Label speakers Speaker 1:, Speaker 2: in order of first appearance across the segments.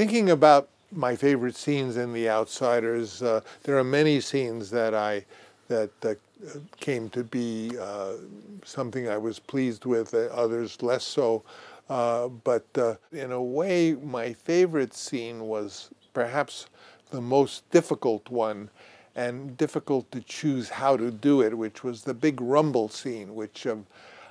Speaker 1: Thinking about my favorite scenes in The Outsiders, there are many scenes that came to be something I was pleased with, others less so. But in a way, my favorite scene was perhaps the most difficult one, and difficult to choose how to do it, which was the big rumble scene, which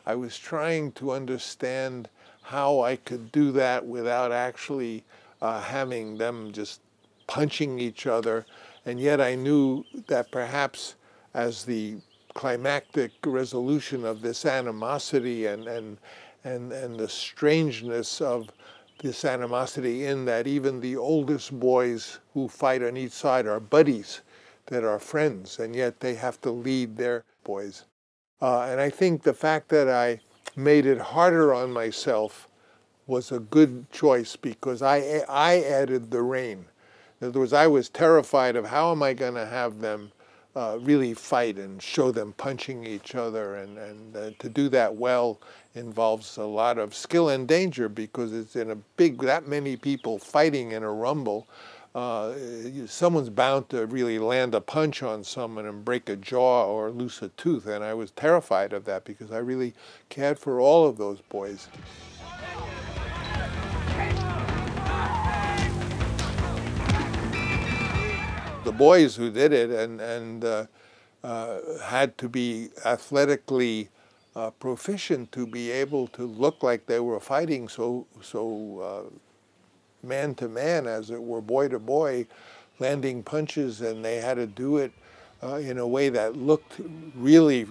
Speaker 1: I was trying to understand how I could do that without actually having them just punching each other. And yet I knew that perhaps as the climactic resolution of this animosity and the strangeness of this animosity, in that even the oldest boys who fight on each side are buddies that are friends, and yet they have to lead their boys. And I think the fact that I made it harder on myself was a good choice, because I added the rain. In other words, I was terrified of how am I going to have them really fight and show them punching each other, and to do that well involves a lot of skill and danger, because it's in a big, that many people fighting in a rumble. Someone's bound to really land a punch on someone and break a jaw or lose a tooth, and I was terrified of that because I really cared for all of those boys. The boys who did it and had to be athletically proficient to be able to look like they were fighting so man to man, as it were, boy to boy, landing punches, and they had to do it in a way that looked really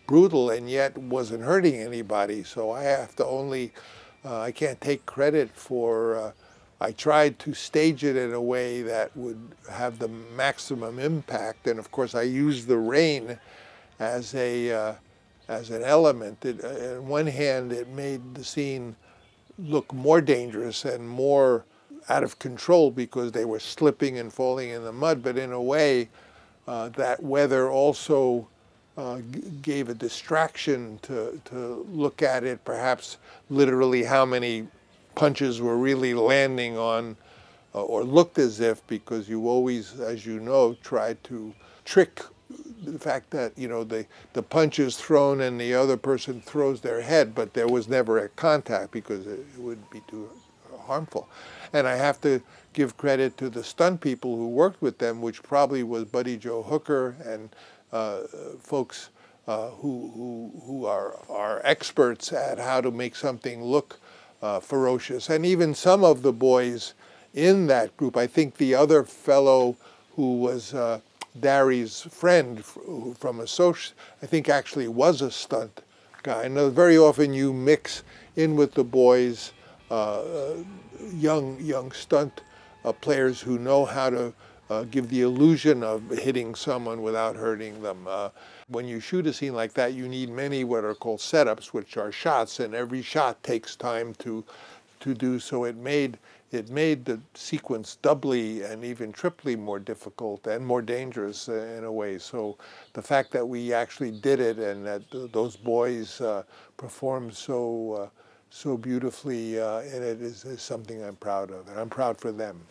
Speaker 1: brutal and yet wasn't hurting anybody. So I have to I can't take credit for, I tried to stage it in a way that would have the maximum impact, and of course I used the rain as an element. On one hand, it made the scene look more dangerous and more out of control because they were slipping and falling in the mud, but in a way that weather also gave a distraction to look at it, perhaps literally how many punches were really landing on, or looked as if, because you always, as you know, try to trick the fact that, you know, the punch is thrown and the other person throws their head, but there was never a contact because it would be too harmful. And I have to give credit to the stunt people who worked with them, which probably was Buddy Joe Hooker and folks who are experts at how to make something look ferocious. And even some of the boys in that group, I think the other fellow who was Darry's friend from Associates, I think actually was a stunt guy. And very often you mix in with the boys young stunt players who know how to give the illusion of hitting someone without hurting them. When you shoot a scene like that, you need many what are called setups, which are shots, and every shot takes time to do. So it made the sequence doubly and even triply more difficult and more dangerous in a way. So the fact that we actually did it and that those boys performed so beautifully in it is something I'm proud of, and I'm proud for them.